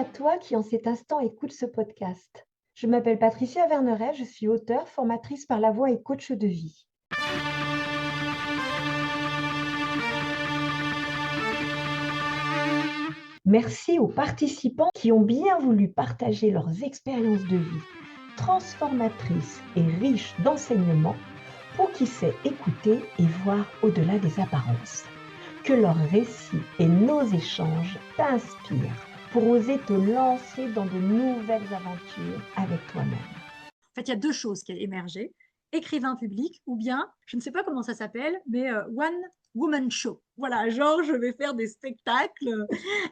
à toi qui en cet instant écoute ce podcast. Je m'appelle Patricia Verneret, je suis auteure, formatrice par la voix et coach de vie. Merci aux participants qui ont bien voulu partager leurs expériences de vie transformatrices et riches d'enseignements pour qui sait écouter et voir au-delà des apparences. Que leurs récits et nos échanges t'inspirent pour oser te lancer dans de nouvelles aventures avec toi-même. En fait, il y a deux choses qui ont émergé. Écrivain public ou bien, je ne sais pas comment ça s'appelle, mais One Woman Show. Voilà, genre je vais faire des spectacles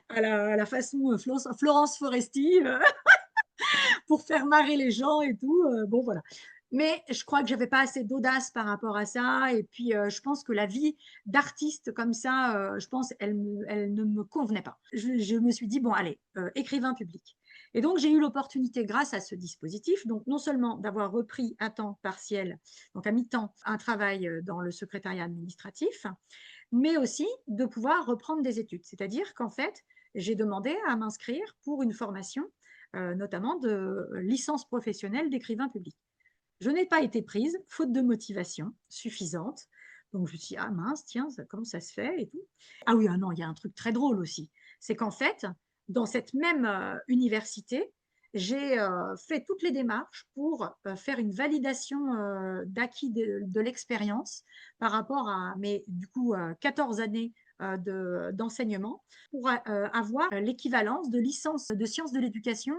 à la façon Florence Foresti pour faire marrer les gens et tout. Bon, voilà. Mais je crois que j'avais pas assez d'audace par rapport à ça. Et puis, je pense que la vie d'artiste comme ça, je pense, elle ne me convenait pas. Je me suis dit, bon, allez, écrivain public. Et donc, j'ai eu l'opportunité, grâce à ce dispositif, donc non seulement d'avoir repris à temps partiel, donc à mi-temps, un travail dans le secrétariat administratif, mais aussi de pouvoir reprendre des études. C'est-à-dire qu'en fait, j'ai demandé à m'inscrire pour une formation, notamment de licence professionnelle d'écrivain public. Je n'ai pas été prise, faute de motivation suffisante. Donc je me suis dit, ah mince, tiens, comment ça se fait et tout. Ah oui, ah non, il y a un truc très drôle aussi. C'est qu'en fait, dans cette même université, j'ai fait toutes les démarches pour faire une validation d'acquis de l'expérience par rapport à mes, du coup, 14 années d'enseignement pour avoir l'équivalence de licence de sciences de l'éducation,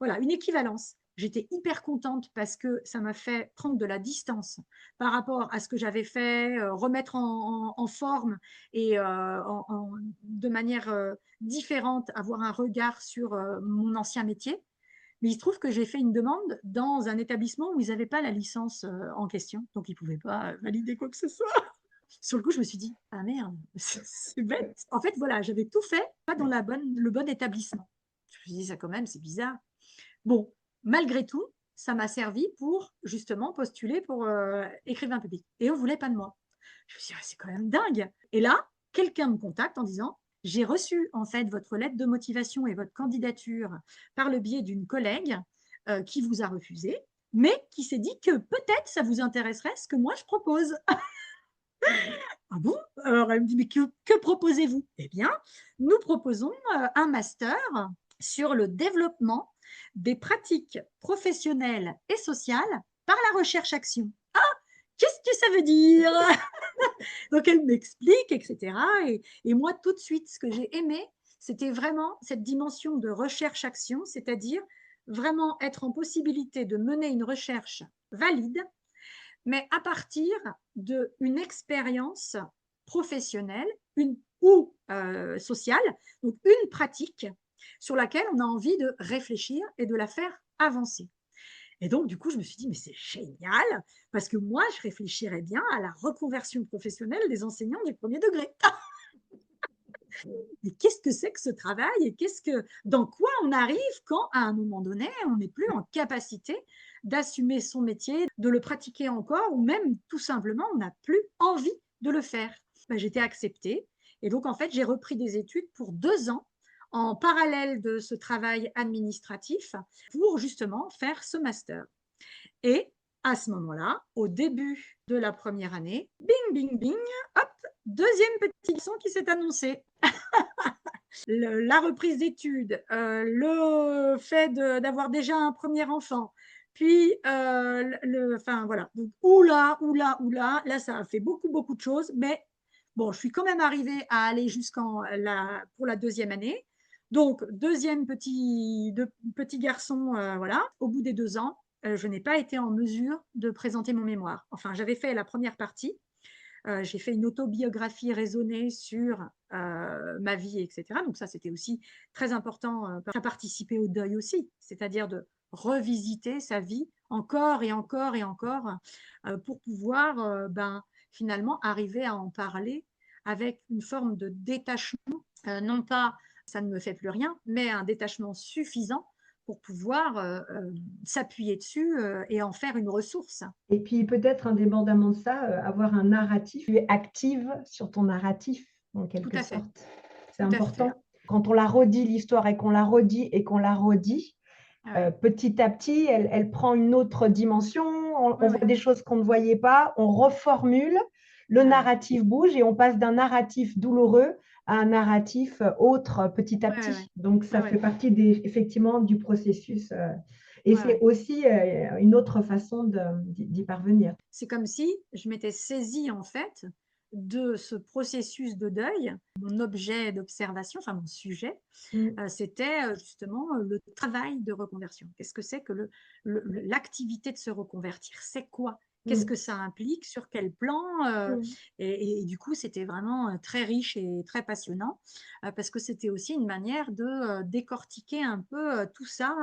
voilà, une équivalence. J'étais hyper contente parce que ça m'a fait prendre de la distance par rapport à ce que j'avais fait, remettre en forme et de manière différente, avoir un regard sur mon ancien métier. Mais il se trouve que j'ai fait une demande dans un établissement où ils n'avaient pas la licence en question, donc ils ne pouvaient pas valider quoi que ce soit. Sur le coup, je me suis dit, ah merde, c'est bête. En fait, voilà, j'avais tout fait, pas dans le bon établissement. Je me suis dit, ça quand même, c'est bizarre. Bon, malgré tout, ça m'a servi pour justement postuler pour écrivain public. Et on ne voulait pas de moi. Je me suis dit, ah, c'est quand même dingue. Et là, quelqu'un me contacte en disant, j'ai reçu en fait votre lettre de motivation et votre candidature par le biais d'une collègue qui vous a refusé, mais qui s'est dit que peut-être ça vous intéresserait ce que moi je propose. Ah bon? Alors elle me dit, mais que proposez-vous? Eh bien, nous proposons un master sur le développement des pratiques professionnelles et sociales par la recherche-action. Ah, qu'est-ce que ça veut dire? Donc elle m'explique, etc. Et moi, tout de suite, ce que j'ai aimé, c'était vraiment cette dimension de recherche-action, c'est-à-dire vraiment être en possibilité de mener une recherche valide, mais à partir d'une expérience professionnelle ou sociale, donc une pratique sur laquelle on a envie de réfléchir et de la faire avancer. Et donc, du coup, je me suis dit, mais c'est génial, parce que moi, je réfléchirais bien à la reconversion professionnelle des enseignants du premier degré. Mais qu'est-ce que c'est que ce travail et dans quoi on arrive quand, à un moment donné, on n'est plus en capacité d'assumer son métier, de le pratiquer encore, ou même tout simplement, on n'a plus envie de le faire. Ben, j'étais acceptée. Et donc, en fait, j'ai repris des études pour 2 ans en parallèle de ce travail administratif pour justement faire ce master. Et à ce moment-là, au début de la première année, bing, bing, bing, hop, deuxième petit garçon qui s'est annoncé. La reprise d'études, le fait d'avoir déjà un premier enfant, puis enfin voilà, donc oula, oula, oula, là ça a fait beaucoup, beaucoup de choses, mais bon, je suis quand même arrivée à aller pour la deuxième année. Donc, deuxième petit garçon, voilà, au bout des 2 ans, je n'ai pas été en mesure de présenter mon mémoire. Enfin, j'avais fait la première partie, j'ai fait une autobiographie raisonnée sur ma vie, etc. Donc ça, c'était aussi très important. Ça participait au deuil aussi, c'est-à-dire de revisiter sa vie encore et encore et encore pour pouvoir finalement arriver à en parler avec une forme de détachement, non pas ça ne me fait plus rien, mais un détachement suffisant pour pouvoir s'appuyer dessus et en faire une ressource. Et puis peut-être indépendamment de ça, avoir un narratif. Tu es active sur ton narratif, en Tout quelque à fait, sorte. C'est tout à fait. important. Quand on la redit l'histoire et qu'on la redit et qu'on la redit, Ah ouais. petit à petit, elle prend une autre dimension. Ouais, On voit ouais. des choses qu'on ne voyait pas, on reformule, le Ah ouais. narratif bouge et on passe d'un narratif douloureux à un narratif autre petit à Ouais, ouais, ouais. petit. Donc, ça Ouais, fait ouais. partie effectivement du processus. Et Ouais, c'est ouais. aussi une autre façon d'y parvenir. C'est comme si je m'étais saisie en fait de ce processus de deuil, mon objet d'observation, enfin mon sujet, Mm. c'était justement le travail de reconversion. Qu'est-ce que c'est que l'activité de se reconvertir? C'est quoi? Qu'est-ce Mm. que ça implique? Sur quel plan? Mm. Et du coup, c'était vraiment très riche et très passionnant parce que c'était aussi une manière de décortiquer un peu tout ça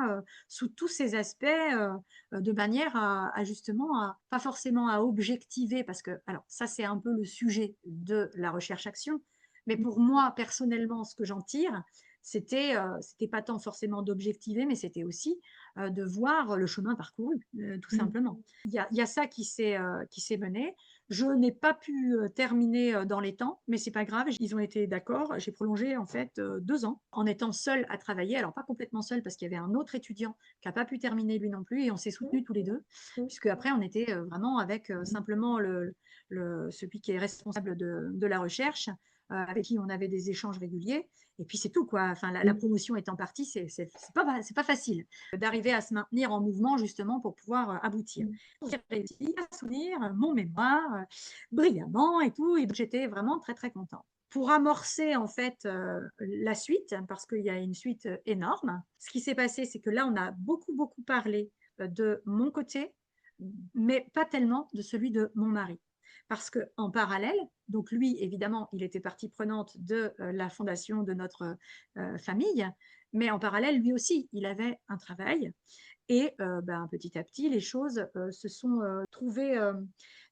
sous tous ces aspects de manière justement, pas forcément à objectiver, parce que, alors ça c'est un peu le sujet de la recherche-action, mais pour moi personnellement, ce que j'en tire, c'était pas tant forcément d'objectiver, mais c'était aussi de voir le chemin parcouru, tout Mm. simplement. Il y a ça qui s'est mené. Je n'ai pas pu terminer dans les temps, mais c'est pas grave. Ils ont été d'accord. J'ai prolongé en fait 2 ans en étant seule à travailler. Alors pas complètement seule parce qu'il y avait un autre étudiant qui n'a pas pu terminer lui non plus et on s'est soutenus tous les deux, Mm. puisque après on était vraiment avec simplement celui qui est responsable de la recherche, avec qui on avait des échanges réguliers. Et puis c'est tout, quoi. Enfin, la Mm. promotion étant partie, c'est pas facile d'arriver à se maintenir en mouvement justement pour pouvoir aboutir. Mm. J'ai réussi à soutenir mon mémoire brillamment et tout, et donc j'étais vraiment très très contente. Pour amorcer en fait la suite, parce qu'il y a une suite énorme, ce qui s'est passé, c'est que là, on a beaucoup parlé de mon côté, mais pas tellement de celui de mon mari. Parce qu'en parallèle, donc lui, évidemment, il était partie prenante de la fondation de notre famille, mais en parallèle, lui aussi, il avait un travail. Et ben, petit à petit, les choses se sont trouvées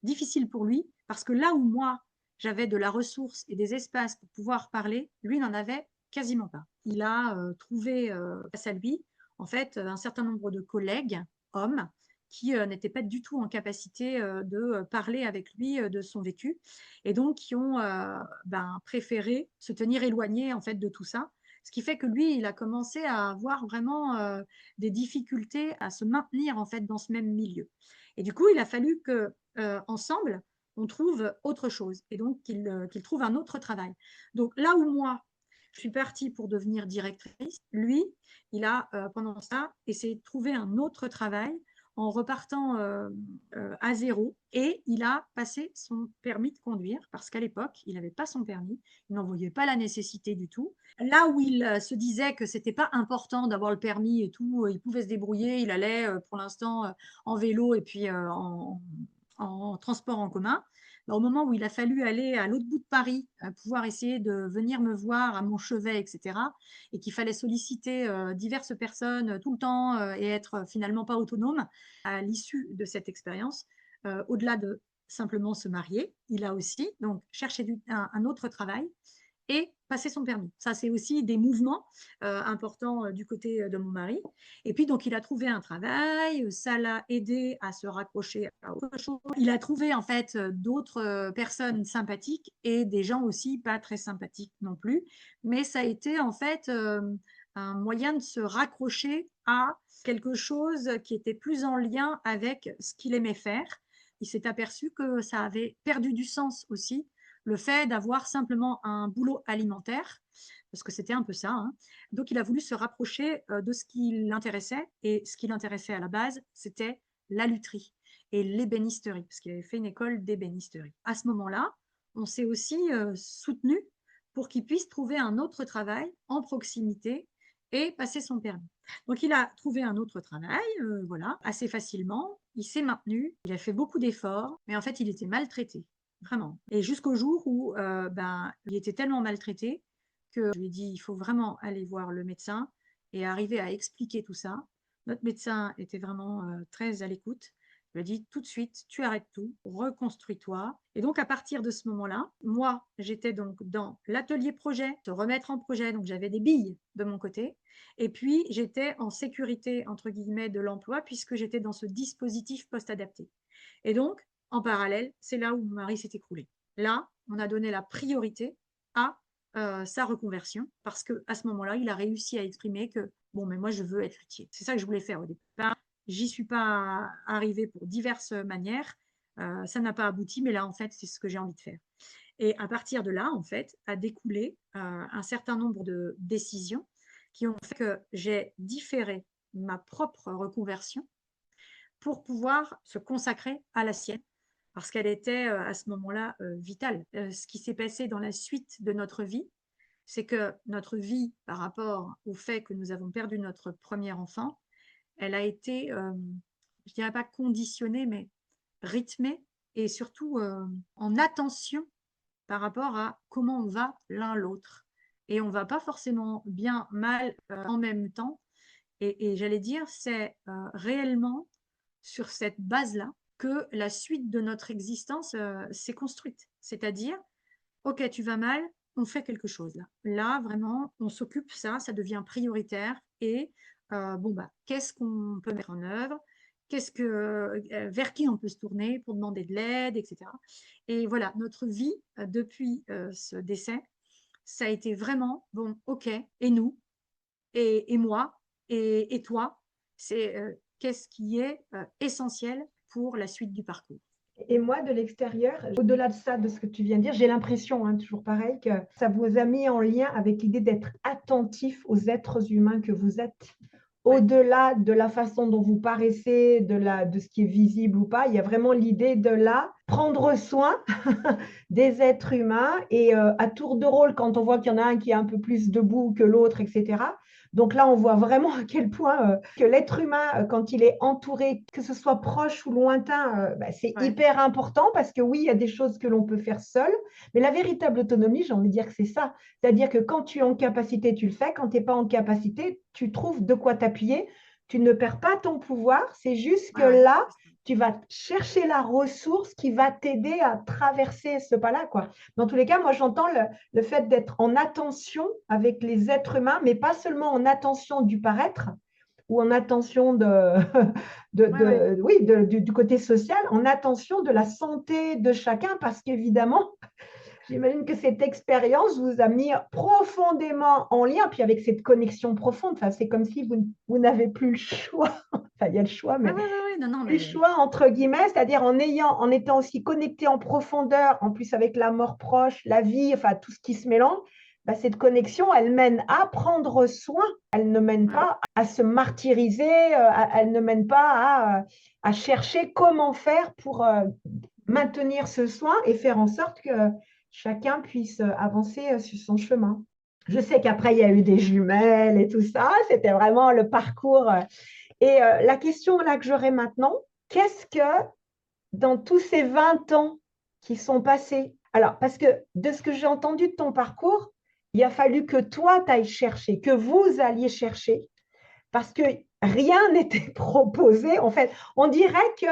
difficiles pour lui, parce que là où moi, j'avais de la ressource et des espaces pour pouvoir parler, lui n'en avait quasiment pas. Il a trouvé face à lui, en fait, un certain nombre de collègues, hommes, qui n'étaient pas du tout en capacité de parler avec lui de son vécu, et donc qui ont ben, préféré se tenir éloignés en fait de tout ça. Ce qui fait que lui, il a commencé à avoir vraiment des difficultés à se maintenir en fait dans ce même milieu. Et du coup, il a fallu que ensemble, on trouve autre chose et donc qu'il trouve un autre travail. Donc là où moi, je suis partie pour devenir directrice, lui, il a pendant ça essayé de trouver un autre travail en repartant à zéro et il a passé son permis de conduire parce qu'à l'époque, il n'avait pas son permis, il n'en voyait pas la nécessité du tout. Là où il se disait que c'était pas important d'avoir le permis et tout, il pouvait se débrouiller, il allait pour l'instant en vélo et puis en transport en commun. Au moment où il a fallu aller à l'autre bout de Paris, pouvoir essayer de venir me voir à mon chevet, etc., et qu'il fallait solliciter diverses personnes tout le temps et être finalement pas autonome, à l'issue de cette expérience, au-delà de simplement se marier, il a aussi donc cherché un autre travail et passer son permis. Ça, c'est aussi des mouvements importants du côté de mon mari. Et puis, donc, il a trouvé un travail, ça l'a aidé à se raccrocher à autre chose. Il a trouvé, en fait, d'autres personnes sympathiques et des gens aussi pas très sympathiques non plus. Mais ça a été, en fait, un moyen de se raccrocher à quelque chose qui était plus en lien avec ce qu'il aimait faire. Il s'est aperçu que ça avait perdu du sens aussi le fait d'avoir simplement un boulot alimentaire, parce que c'était un peu ça. Hein. Donc, il a voulu se rapprocher de ce qui l'intéressait. Et ce qui l'intéressait à la base, c'était la lutherie et l'ébénisterie, parce qu'il avait fait une école d'ébénisterie. À ce moment-là, on s'est aussi soutenu pour qu'il puisse trouver un autre travail en proximité et passer son permis. Donc, il a trouvé un autre travail, voilà, assez facilement. Il s'est maintenu, il a fait beaucoup d'efforts, mais en fait, il était maltraité. Vraiment. Et jusqu'au jour où ben, il était tellement maltraité que je lui ai dit, il faut vraiment aller voir le médecin et arriver à expliquer tout ça. Notre médecin était vraiment très à l'écoute. Je lui ai dit, tout de suite, tu arrêtes tout, reconstruis-toi. Et donc, à partir de ce moment-là, moi, j'étais donc dans l'atelier projet, se remettre en projet. Donc, j'avais des billes de mon côté. Et puis, j'étais en sécurité, entre guillemets, de l'emploi, puisque j'étais dans ce dispositif post-adapté. Et donc, en parallèle, c'est là où mon mari s'est écroulé. Là, on a donné la priorité à sa reconversion parce qu'à ce moment-là, il a réussi à exprimer que, bon, mais moi, je veux être luthier. C'est ça que je voulais faire au départ. J'y suis pas arrivée pour diverses manières. Ça n'a pas abouti, mais là, en fait, c'est ce que j'ai envie de faire. Et à partir de là, en fait, a découlé un certain nombre de décisions qui ont fait que j'ai différé ma propre reconversion pour pouvoir se consacrer à la sienne, parce qu'elle était à ce moment-là vitale. Ce qui s'est passé dans la suite de notre vie, c'est que notre vie, par rapport au fait que nous avons perdu notre premier enfant, elle a été, je dirais pas conditionnée, mais rythmée et surtout en attention par rapport à comment on va l'un l'autre. Et on ne va pas forcément bien, mal en même temps. Et j'allais dire, c'est réellement sur cette base-là que la suite de notre existence s'est construite. C'est-à-dire, OK, tu vas mal, on fait quelque chose là. Là, vraiment, on s'occupe ça devient prioritaire. Et bon, bah, qu'est-ce qu'on peut mettre en œuvre? Vers qui on peut se tourner pour demander de l'aide, etc. Et voilà, notre vie depuis ce décès, ça a été vraiment, bon, OK, et nous, et moi, et toi, c'est qu'est-ce qui est essentiel pour la suite du parcours. Et moi, de l'extérieur, au-delà de ça, de ce que tu viens de dire, j'ai l'impression, hein, toujours pareil, que ça vous a mis en lien avec l'idée d'être attentif aux êtres humains que vous êtes. Ouais, Au-delà de la façon dont vous paraissez, de ce qui est visible ou pas, il y a vraiment l'idée de là, prendre soin des êtres humains et à tour de rôle, quand on voit qu'il y en a un qui est un peu plus debout que l'autre, etc. Donc là, on voit vraiment à quel point que l'être humain, quand il est entouré, que ce soit proche ou lointain, bah, c'est ouais, hyper important parce que oui, il y a des choses que l'on peut faire seul, mais la véritable autonomie, j'ai envie de dire que c'est ça. C'est-à-dire que quand tu es en capacité, tu le fais. Quand tu n'es pas en capacité, tu trouves de quoi t'appuyer. Tu ne perds pas ton pouvoir. C'est juste que ouais, ouais, là, c'est ça. tu vas chercher la ressource qui va t'aider à traverser ce pas-là, quoi. Dans tous les cas, moi, j'entends le fait d'être en attention avec les êtres humains, mais pas seulement en attention du paraître ou en attention Ouais, ouais. oui, du côté social, en attention de la santé de chacun, parce qu'évidemment, j'imagine que cette expérience vous a mis profondément en lien, puis avec cette connexion profonde, enfin, c'est comme si vous n'avez plus le choix, enfin, il y a le choix, Ouais, mais ouais, ouais, ouais, non, non, plus le mais choix entre guillemets, c'est-à-dire en étant aussi connecté en profondeur, en plus avec la mort proche, la vie, enfin tout ce qui se mélange, bah, cette connexion, elle mène à prendre soin, elle ne mène ouais, pas à se martyriser, elle ne mène pas à chercher comment faire pour maintenir ce soin et faire en sorte que chacun puisse avancer sur son chemin. Je sais qu'après, il y a eu des jumelles et tout ça, c'était vraiment le parcours. Et la question là que j'aurais maintenant, qu'est-ce que dans tous ces 20 ans qui sont passés, alors parce que de ce que j'ai entendu de ton parcours, il a fallu que toi, tu ailles chercher, que vous alliez chercher, parce que rien n'était proposé. En fait, on dirait que,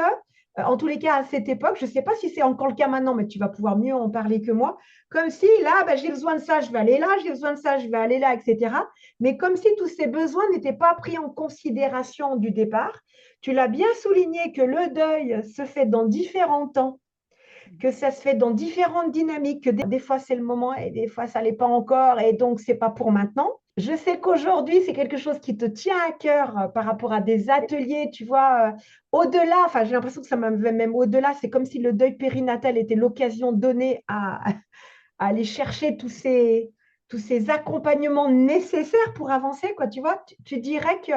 en tous les cas, à cette époque, je ne sais pas si c'est encore le cas maintenant, mais tu vas pouvoir mieux en parler que moi, comme si là, ben, j'ai besoin de ça, je vais aller là, j'ai besoin de ça, je vais aller là, etc. Mais comme si tous ces besoins n'étaient pas pris en considération du départ. Tu l'as bien souligné que le deuil se fait dans différents temps, que ça se fait dans différentes dynamiques, que des fois c'est le moment et des fois ça l'est pas encore et donc c'est pas pour maintenant. Je sais qu'aujourd'hui c'est quelque chose qui te tient à cœur par rapport à des ateliers, tu vois, au-delà, enfin j'ai l'impression que ça m'a même au-delà, c'est comme si le deuil périnatal était l'occasion donnée à aller chercher tous ces accompagnements nécessaires pour avancer, quoi, tu vois. Tu dirais que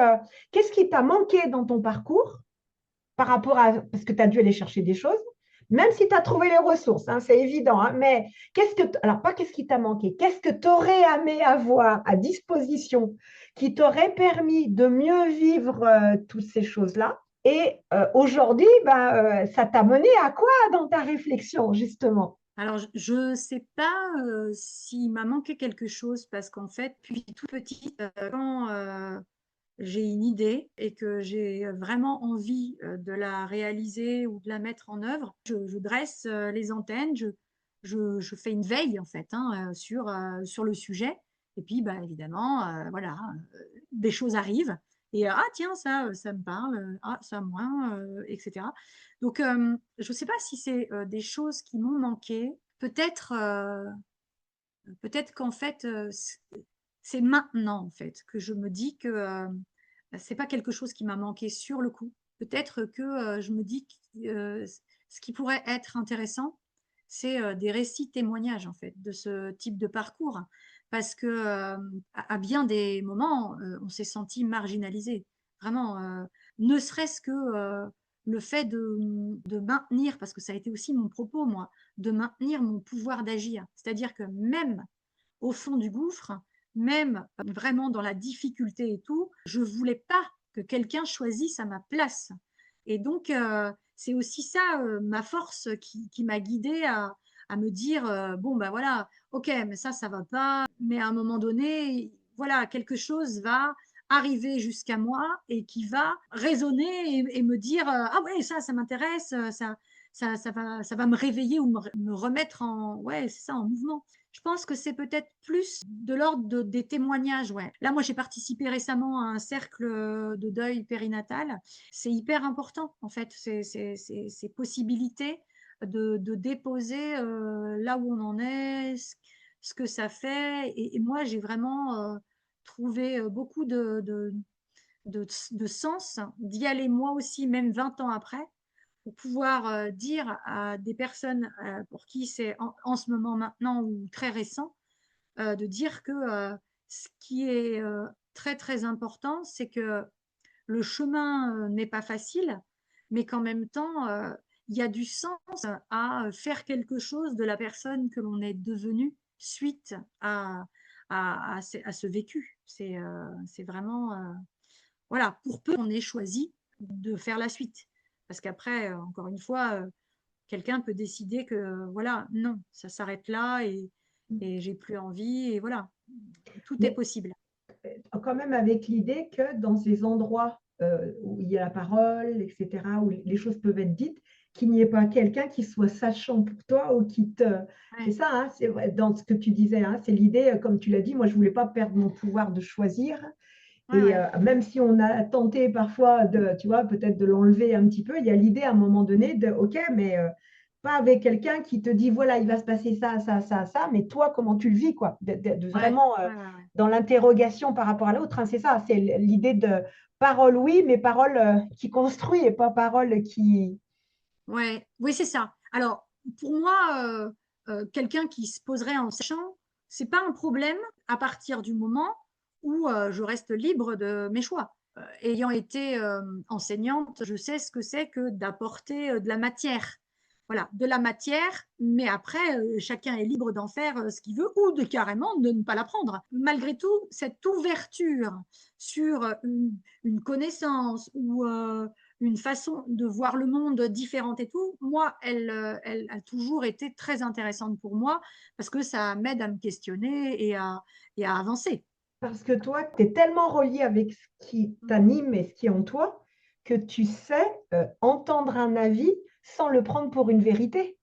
qu'est-ce qui t'a manqué dans ton parcours par rapport à, parce que tu as dû aller chercher des choses, même si tu as trouvé les ressources, hein, c'est évident, hein, mais alors pas qu'est-ce qui t'a manqué, qu'est-ce que tu aurais aimé avoir à disposition qui t'aurait permis de mieux vivre toutes ces choses-là. Et aujourd'hui, ben, ça t'a mené à quoi dans ta réflexion, justement? Alors, je ne sais pas s'il m'a manqué quelque chose parce qu'en fait, depuis tout petit, quand j'ai une idée et que j'ai vraiment envie de la réaliser ou de la mettre en œuvre, je dresse les antennes, je fais une veille en fait hein, sur le sujet. Et puis, bah, évidemment, voilà, des choses arrivent. Et ah tiens, ça me parle, ah ça moins, etc. Donc, je ne sais pas si c'est des choses qui m'ont manqué. Peut-être peut-être qu'en fait, c'est maintenant en fait que je me dis que c'est pas quelque chose qui m'a manqué sur le coup. Peut-être que je me dis que ce qui pourrait être intéressant, c'est des récits témoignages en fait de ce type de parcours, parce que à bien des moments, on s'est senti marginalisé, vraiment, ne serait-ce que le fait de maintenir, parce que ça a été aussi mon propos moi, de maintenir mon pouvoir d'agir, c'est-à-dire que même au fond du gouffre, même vraiment dans la difficulté et tout, je voulais pas que quelqu'un choisisse à ma place. Et donc, c'est aussi ça, ma force qui m'a guidée à me dire, bon, ben voilà, ok, mais ça va pas, mais à un moment donné, voilà, quelque chose va arriver jusqu'à moi et qui va résonner et me dire, ah ouais, ça m'intéresse, ça va me réveiller ou me remettre en, ouais, c'est ça, en mouvement. Je pense que c'est peut-être plus de l'ordre des témoignages, ouais. Là, moi, j'ai participé récemment à un cercle de deuil périnatal. C'est hyper important, en fait, ces possibilités de déposer là où on en est, ce que ça fait. Et moi, j'ai vraiment trouvé beaucoup de sens d'y aller moi aussi, même 20 ans après, pour pouvoir dire à des personnes pour qui c'est en ce moment maintenant ou très récent, de dire que ce qui est très très important, c'est que le chemin n'est pas facile, mais qu'en même temps, il y a du sens à faire quelque chose de la personne que l'on est devenue suite à ce vécu. C'est vraiment, voilà, pour peu qu'on ait choisi de faire la suite. Parce qu'après, encore une fois, quelqu'un peut décider que, voilà, non, ça s'arrête là et j'ai plus envie, et voilà, tout est Mais possible. quand même avec l'idée que dans ces endroits où il y a la parole, etc., où les choses peuvent être dites, qu'il n'y ait pas quelqu'un qui soit sachant pour toi ou qui te... C'est Ouais, ça, hein, c'est vrai, dans ce que tu disais, hein, c'est l'idée, comme tu l'as dit, moi je voulais pas perdre mon pouvoir de choisir. ouais, Et ouais, même si on a tenté parfois de, tu vois, peut-être de l'enlever un petit peu, il y a l'idée à un moment donné de, OK, mais pas avec quelqu'un qui te dit, voilà, il va se passer ça, ça, ça, ça, mais toi, comment tu le vis, quoi, de ouais, vraiment ouais, ouais. dans l'interrogation par rapport à l'autre, hein, c'est ça, c'est l'idée de parole, oui, mais parole qui construit et pas parole qui... Ouais, oui, c'est ça. Alors, pour moi, quelqu'un qui se poserait en sachant, c'est pas un problème à partir du moment où je reste libre de mes choix. Ayant été enseignante, je sais ce que c'est que d'apporter de la matière. Voilà, de la matière, mais après, chacun est libre d'en faire ce qu'il veut ou de carrément de ne pas l'apprendre. Malgré tout, cette ouverture sur une connaissance ou une façon de voir le monde différente et tout, moi, elle a toujours été très intéressante pour moi parce que ça m'aide à me questionner et à avancer. Parce que toi, tu es tellement relié avec ce qui t'anime et ce qui est en toi que tu sais entendre un avis sans le prendre pour une vérité.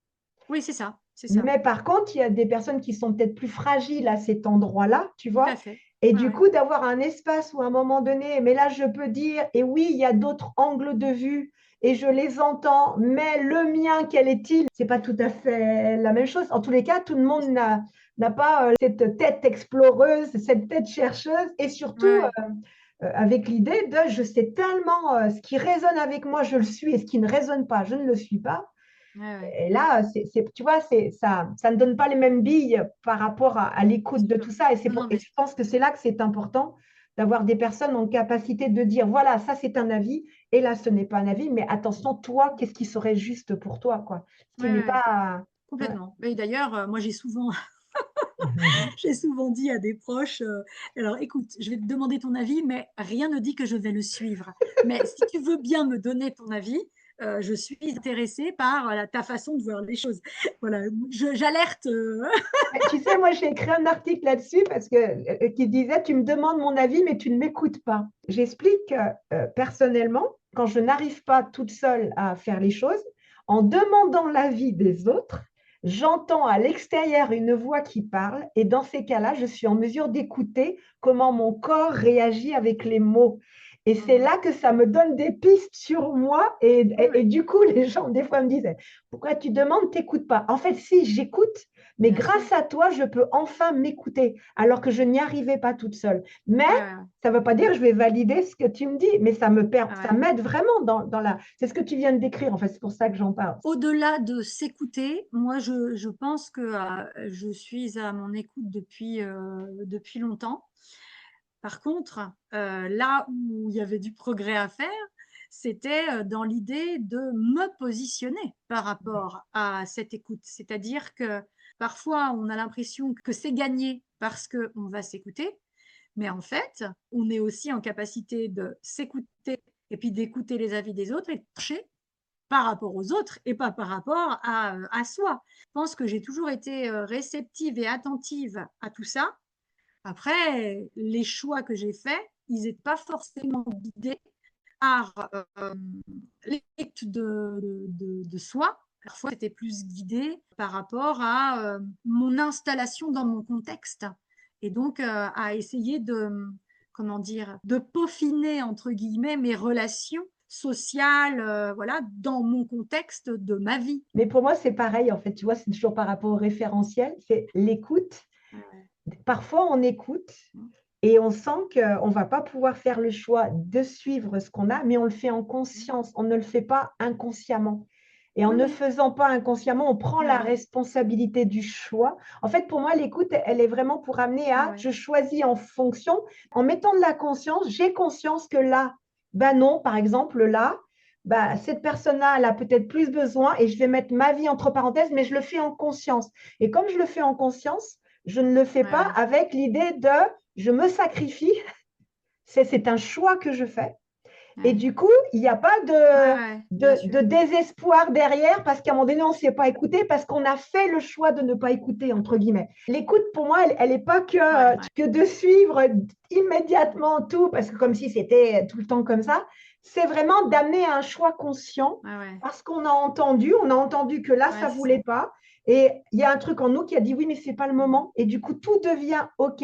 Oui, c'est ça, c'est ça. Mais par contre, il y a des personnes qui sont peut-être plus fragiles à cet endroit-là, tu Tout à vois. fait. Et Ouais, du ouais. coup, d'avoir un espace où à un moment donné, mais là, je peux dire, et oui, il y a d'autres angles de vue et je les entends, mais le mien, quel est-il? C'est pas tout à fait la même chose. En tous les cas, tout le monde n'a pas cette tête exploreuse, cette tête chercheuse et surtout Ouais, avec l'idée de je sais tellement ce qui résonne avec moi, je le suis et ce qui ne résonne pas, je ne le suis pas. ouais, ouais. Et là, tu vois, ça ne donne pas les mêmes billes par rapport à C'est l'écoute de sûr. tout ça. Non, non, Et mais je pense que c'est là que c'est important d'avoir des personnes en capacité de dire, voilà, ça c'est un avis, et là ce n'est pas un avis, mais attention, toi, qu'est-ce qui serait juste pour toi, quoi. Ce qui ouais, n'est ouais, pas... Ouais. complètement. Et d'ailleurs, moi, j'ai souvent, j'ai souvent dit à des proches, alors écoute, je vais te demander ton avis, mais rien ne dit que je vais le suivre. Mais si tu veux bien me donner ton avis, je suis intéressée par ta façon de voir les choses. Voilà, j'alerte. Tu sais, moi j'ai écrit un article là-dessus parce que qui disait, tu me demandes mon avis, mais tu ne m'écoutes pas. J'explique que personnellement, quand je n'arrive pas toute seule à faire les choses, en demandant l'avis des autres, j'entends à l'extérieur une voix qui parle et dans ces cas-là, je suis en mesure d'écouter comment mon corps réagit avec les mots. Et c'est Mhm. là que ça me donne des pistes sur moi. Ouais, Et ouais. du coup, les gens, des fois, me disent, pourquoi tu demandes, t'écoutes pas? En fait, si j'écoute, Mais bien sûr. grâce à toi, je peux enfin m'écouter, alors que je n'y arrivais pas toute seule. Mais Ouais, ouais, ouais. ça ne veut pas dire que je vais valider ce que tu me dis, mais Ah ça ouais. m'aide vraiment dans la... C'est ce que tu viens de décrire, en fait, c'est pour ça que j'en parle. Au-delà de s'écouter, moi, je pense que je suis à mon écoute depuis longtemps. Par contre, là où il y avait du progrès à faire, c'était dans l'idée de me positionner par rapport à cette écoute. C'est-à-dire que parfois, on a l'impression que c'est gagné parce qu'on va s'écouter, mais en fait, on est aussi en capacité de s'écouter et puis d'écouter les avis des autres et de marcher par rapport aux autres et pas par rapport à soi. Je pense que j'ai toujours été réceptive et attentive à tout ça. Après, les choix que j'ai faits, ils n'étaient pas forcément guidés par l'écoute de soi. Parfois, c'était plus guidé par rapport à mon installation dans mon contexte. Et donc, à essayer comment dire, de peaufiner, entre guillemets, mes relations sociales, voilà, dans mon contexte de ma vie. Mais pour moi, c'est pareil, en fait, tu vois, c'est toujours par rapport au référentiel, c'est l'écoute. Ouais. Parfois, on écoute et on sent qu'on ne va pas pouvoir faire le choix de suivre ce qu'on a, mais on le fait en conscience, on ne le fait pas inconsciemment. Et en Oui, ne oui, faisant pas inconsciemment, on prend ouais, la ouais, responsabilité du choix. En fait, pour moi, l'écoute, elle est vraiment pour amener ouais, à, ouais. je choisis en fonction, en mettant de la conscience, j'ai conscience que là, ben non, par exemple, là, ben, cette personne-là, elle a peut-être plus besoin et je vais mettre ma vie entre parenthèses, mais je le fais en conscience. Et comme je le fais en conscience, je ne le fais Ouais, pas ouais. avec l'idée de je me sacrifie. C'est un choix que je fais. Et Ouais. du coup, il n'y a pas Ouais, ouais, bien sûr. de désespoir derrière parce qu'à un moment donné, on ne s'est pas écouté parce qu'on a fait le choix de ne pas écouter, entre guillemets. L'écoute, pour moi, elle n'est pas Ouais, ouais. que de suivre immédiatement tout, parce que comme si c'était tout le temps comme ça. C'est vraiment d'amener à un choix conscient Ouais, ouais. parce on a entendu que là, Ouais, ça ne c'est ça. voulait pas. Et il y a un truc en nous qui a dit oui, mais ce n'est pas le moment. Et du coup, tout devient OK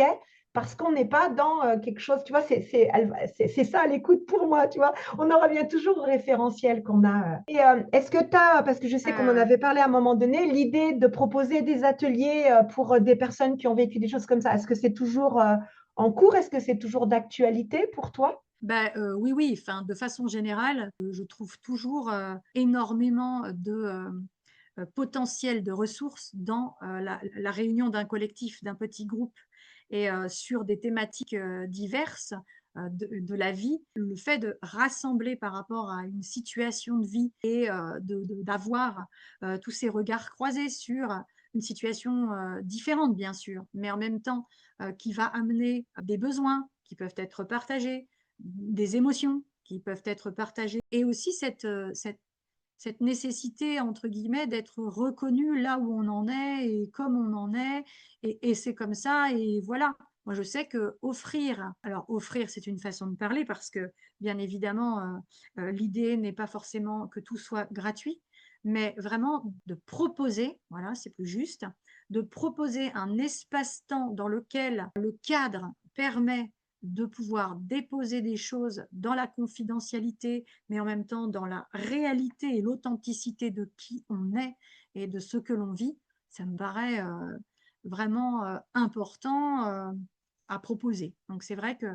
parce qu'on n'est pas dans quelque chose, tu vois, c'est ça l'écoute pour moi, tu vois. On en revient toujours au référentiel qu'on a. Et est-ce que tu as, parce que je sais Ouais, qu'on ouais, en ouais. avait parlé à un moment donné, l'idée de proposer des ateliers pour des personnes qui ont vécu des choses comme ça, est-ce que c'est toujours en cours? Est-ce que c'est toujours d'actualité pour toi? Ben, oui, oui, enfin, de façon générale, je trouve toujours énormément de potentiel de ressources dans la réunion d'un collectif, d'un petit groupe et sur des thématiques diverses de la vie. Le fait de rassembler par rapport à une situation de vie et d'avoir tous ces regards croisés sur une situation différente, bien sûr, mais en même temps qui va amener des besoins qui peuvent être partagés, des émotions qui peuvent être partagées, et aussi cette nécessité, entre guillemets, d'être reconnu là où on en est et comme on en est, et c'est comme ça, et voilà. Moi, je sais que offrir, alors offrir, c'est une façon de parler parce que, bien évidemment, l'idée n'est pas forcément que tout soit gratuit, mais vraiment de proposer, voilà, c'est plus juste, de proposer un espace-temps dans lequel le cadre permet de pouvoir déposer des choses dans la confidentialité, mais en même temps dans la réalité et l'authenticité de qui on est et de ce que l'on vit, ça me paraît vraiment important à proposer. Donc c'est vrai que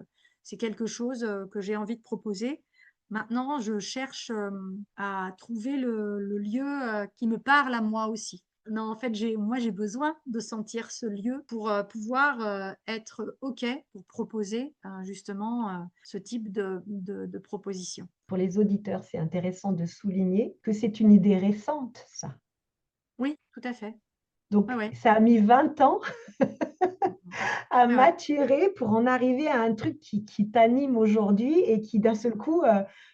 c'est quelque chose que j'ai envie de proposer. Maintenant, je cherche à trouver le lieu qui me parle à moi aussi. Non, en fait, moi, j'ai besoin de sentir ce lieu pour pouvoir être OK pour proposer justement ce type de proposition. Pour les auditeurs, c'est intéressant de souligner que c'est une idée récente, ça. Oui, tout à fait. Ouais, Donc, ouais. ça a mis 20 ans à Ouais, ouais. maturer pour en arriver à un truc qui t'anime aujourd'hui et qui, d'un seul coup,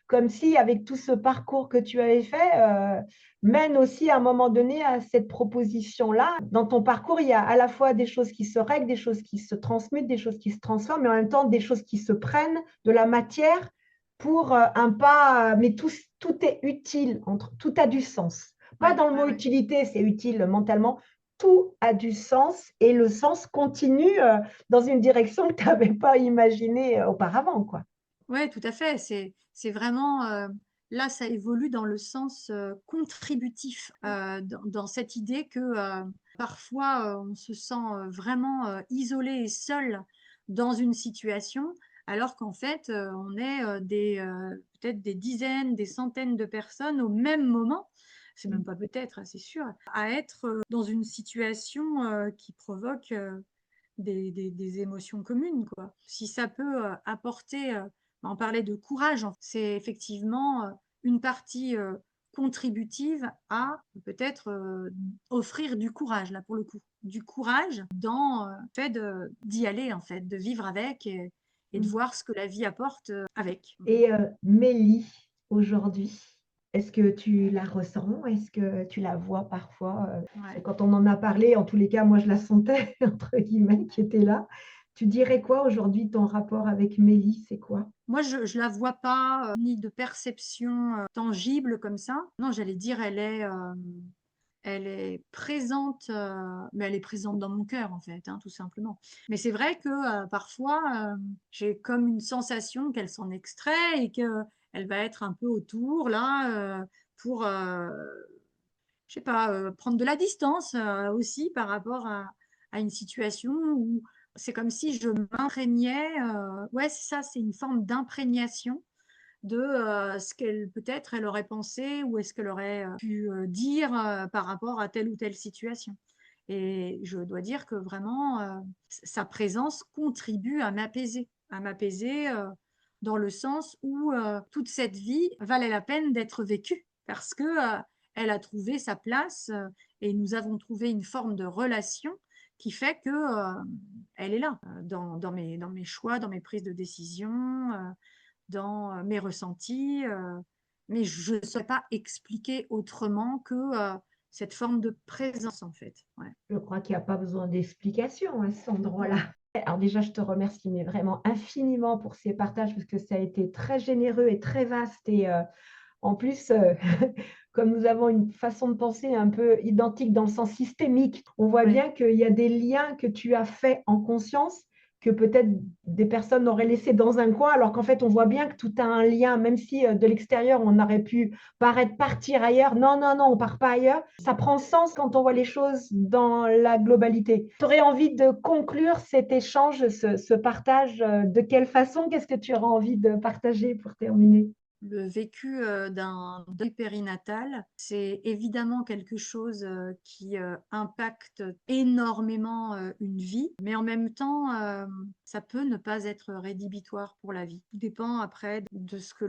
comme si avec tout ce parcours que tu avais fait, mène aussi à un moment donné à cette proposition-là. Dans ton parcours, il y a à la fois des choses qui se règlent, des choses qui se transmutent, des choses qui se transforment, mais en même temps des choses qui se prennent, de la matière pour un pas, mais tout est utile, tout a du sens. Pas Ouais, dans le ouais, mot ouais. utilité, c'est utile mentalement, tout a du sens et le sens continue dans une direction que tu n'avais pas imaginée auparavant, quoi. Ouais, tout à fait. C'est vraiment là, ça évolue dans le sens contributif, dans cette idée que Parfois, on se sent vraiment isolé et seul dans une situation, alors qu'en fait, on est peut-être des dizaines, des centaines de personnes au même moment, c'est même pas peut-être, c'est sûr, à être dans une situation qui provoque des émotions communes, quoi. Si ça peut apporter, on parlait de courage, c'est effectivement une partie contributive à peut-être offrir du courage, là, pour le coup. Du courage dans le fait d'y aller, en fait, de vivre avec et de Mmh. voir ce que la vie apporte avec. Et Mélie, aujourd'hui, est-ce que tu la ressens? Est-ce que tu la vois parfois? Parce que Ouais. quand on en a parlé, en tous les cas, moi je la sentais entre guillemets qui était là. Tu dirais quoi aujourd'hui, ton rapport avec Mélie, c'est quoi? Moi, je la vois pas, ni de perception tangible comme ça. Non, j'allais dire, elle est présente, mais elle est présente dans mon cœur, en fait, hein, tout simplement. Mais c'est vrai que parfois, j'ai comme une sensation qu'elle s'en extrait et qu'elle va être un peu autour, là, pour, je sais pas, prendre de la distance aussi par rapport à une situation où c'est comme si je m'imprégnais. Ouais, c'est ça, c'est une forme d'imprégnation de ce qu'elle peut-être elle aurait pensé ou est-ce qu'elle aurait pu dire par rapport à telle ou telle situation. Et je dois dire que vraiment, sa présence contribue à m'apaiser dans le sens où toute cette vie valait la peine d'être vécue parce que elle a trouvé sa place et nous avons trouvé une forme de relation qui fait que elle est là dans mes choix, dans mes prises de décision, dans mes ressentis, mais je ne saurais pas expliquer autrement que cette forme de présence, en fait. Ouais. Je crois qu'il y a pas besoin d'explication à cet endroit-là. Ouais. Alors déjà, je te remercie, mais vraiment infiniment pour ces partages parce que ça a été très généreux et très vaste et en plus, comme nous avons une façon de penser un peu identique dans le sens systémique, on voit Ouais. bien qu'il y a des liens que tu as faits en conscience, que peut-être des personnes auraient laissés dans un coin, alors qu'en fait, on voit bien que tout a un lien, même si de l'extérieur, on aurait pu paraître partir ailleurs. Non, non, non, on part pas ailleurs. Ça prend sens quand on voit les choses dans la globalité. Tu aurais envie de conclure cet échange, ce partage, de quelle façon? Qu'est-ce que tu auras envie de partager pour terminer? Le vécu d'un deuil périnatal, c'est évidemment quelque chose qui impacte énormément une vie, mais en même temps, ça peut ne pas être rédhibitoire pour la vie. Tout dépend après de ce que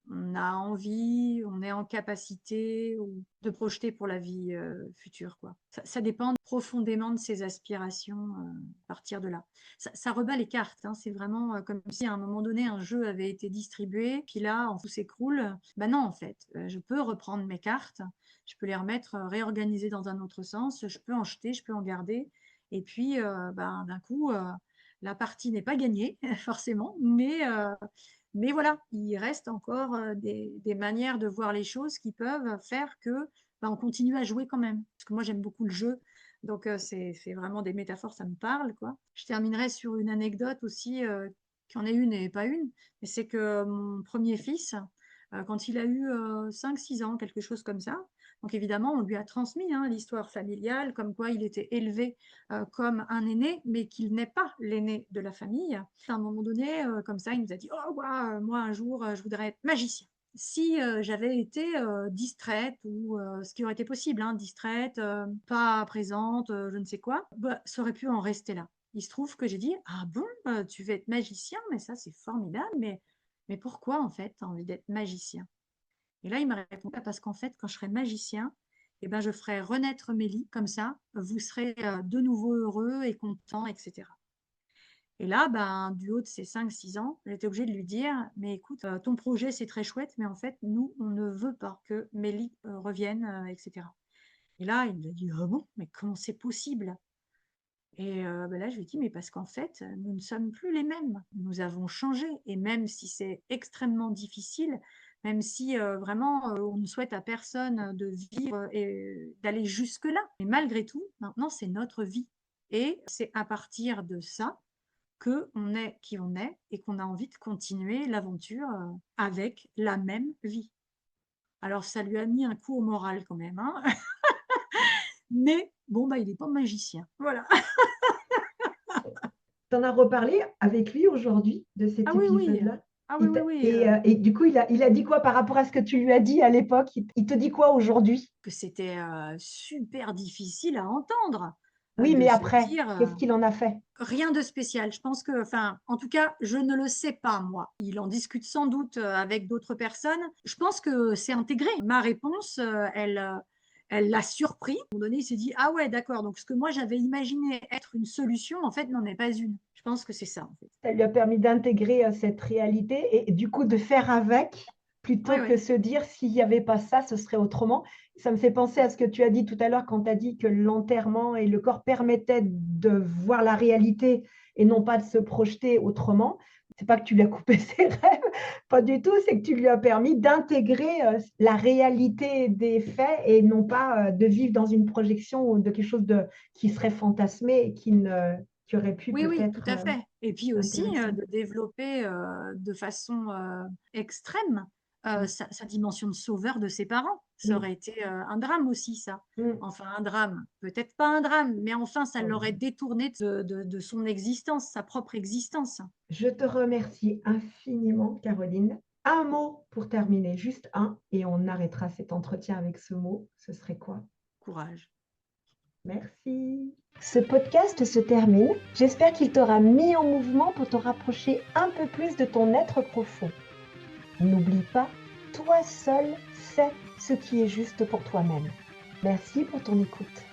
on a envie, on est en capacité ou de projeter pour la vie future, quoi. Ça dépend profondément de ses aspirations à partir de là. Ça rebat les cartes, hein, c'est vraiment comme si à un moment donné un jeu avait été distribué, puis là, tout s'écroule. Ben non, en fait, je peux reprendre mes cartes, je peux les remettre réorganisées dans un autre sens, je peux en jeter, je peux en garder, et puis ben, d'un coup, la partie n'est pas gagnée, forcément, mais voilà, il reste encore des manières de voir les choses qui peuvent faire que bah, on continue à jouer quand même. Parce que moi, j'aime beaucoup le jeu. Donc, c'est vraiment des métaphores, ça me parle, quoi. Je terminerai sur une anecdote aussi, qui en est une et pas une. Mais c'est que mon premier fils, quand il a eu 5-6 ans, quelque chose comme ça, donc évidemment, on lui a transmis hein, l'histoire familiale, comme quoi il était élevé comme un aîné, mais qu'il n'est pas l'aîné de la famille. À un moment donné, comme ça, il nous a dit: «Oh ouah, moi un jour, je voudrais être magicien». Si j'avais été distraite ou ce qui aurait été possible, hein, distraite, pas présente, je ne sais quoi, bah, ça aurait pu en rester là. Il se trouve que j'ai dit: «Ah bon, tu veux être magicien? Mais ça, c'est formidable, mais pourquoi en fait, tu as envie d'être magicien?» Et là, il m'a répondu: «Bah, parce qu'en fait, quand je serai magicien, eh ben, je ferai renaître Mélie, comme ça, vous serez de nouveau heureux et content, etc.» Et là, ben, du haut de ses 5-6 ans, j'étais obligée de lui dire: «Mais écoute, ton projet, c'est très chouette, mais en fait, nous, on ne veut pas que Mélie revienne, etc.» Et là, il me dit: «Ah bon? Mais comment c'est possible?» Et bah, là, je lui dis: «Mais parce qu'en fait, nous ne sommes plus les mêmes. Nous avons changé et même si c'est extrêmement difficile, même si, vraiment, on ne souhaite à personne de vivre et d'aller jusque-là, mais malgré tout, maintenant, c'est notre vie et c'est à partir de ça qu'on est qui on est et qu'on a envie de continuer l'aventure, avec la même vie.» Alors ça lui a mis un coup au moral quand même, hein. mais bon, bah, il n'est pas magicien. Voilà. Tu en as reparlé avec lui aujourd'hui de Ah cet oui, oui. épisode-là? Ah oui, oui, oui. Et du coup, il a dit quoi par rapport à ce que tu lui as dit à l'époque? Il te dit quoi aujourd'hui? Que c'était super difficile à entendre, Oui, de mais se après, dire qu'est-ce qu'il en a fait? rien de spécial. Je pense que, enfin, en tout cas, je ne le sais pas, moi. Il en discute sans doute avec d'autres personnes. Je pense que c'est intégré. Ma réponse, elle l'a surpris. À un moment donné, il s'est dit, ah ouais, d'accord. Donc, ce que moi, j'avais imaginé être une solution, en fait, n'en est pas une. Je pense que c'est ça, en fait. Ça lui a permis d'intégrer cette réalité et du coup de faire avec, Oui, plutôt que oui. se dire s'il n'y avait pas ça, ce serait autrement. Ça me fait penser à ce que tu as dit tout à l'heure quand tu as dit que l'enterrement et le corps permettaient de voir la réalité et non pas de se projeter autrement. C'est pas que tu lui as coupé ses rêves, pas du tout, c'est que tu lui as permis d'intégrer la réalité des faits et non pas de vivre dans une projection ou de quelque chose qui serait fantasmé et qui aurait pu Oui, oui, tout peut-être à fait. Et puis aussi, intéressant. de développer de façon extrême Mmh. sa dimension de sauveur de ses parents. Ça Oui. aurait été un drame aussi, ça. Mmh. Enfin, un drame, peut-être pas un drame, mais enfin, ça Oh l'aurait non. détourné de son existence, sa propre existence. Je te remercie infiniment, Caroline. Un mot pour terminer, juste un, et on arrêtera cet entretien avec ce mot. Ce serait quoi? Courage. Merci. Ce podcast se termine. J'espère qu'il t'aura mis en mouvement pour te rapprocher un peu plus de ton être profond. N'oublie pas, toi seul fais ce qui est juste pour toi-même. Merci pour ton écoute.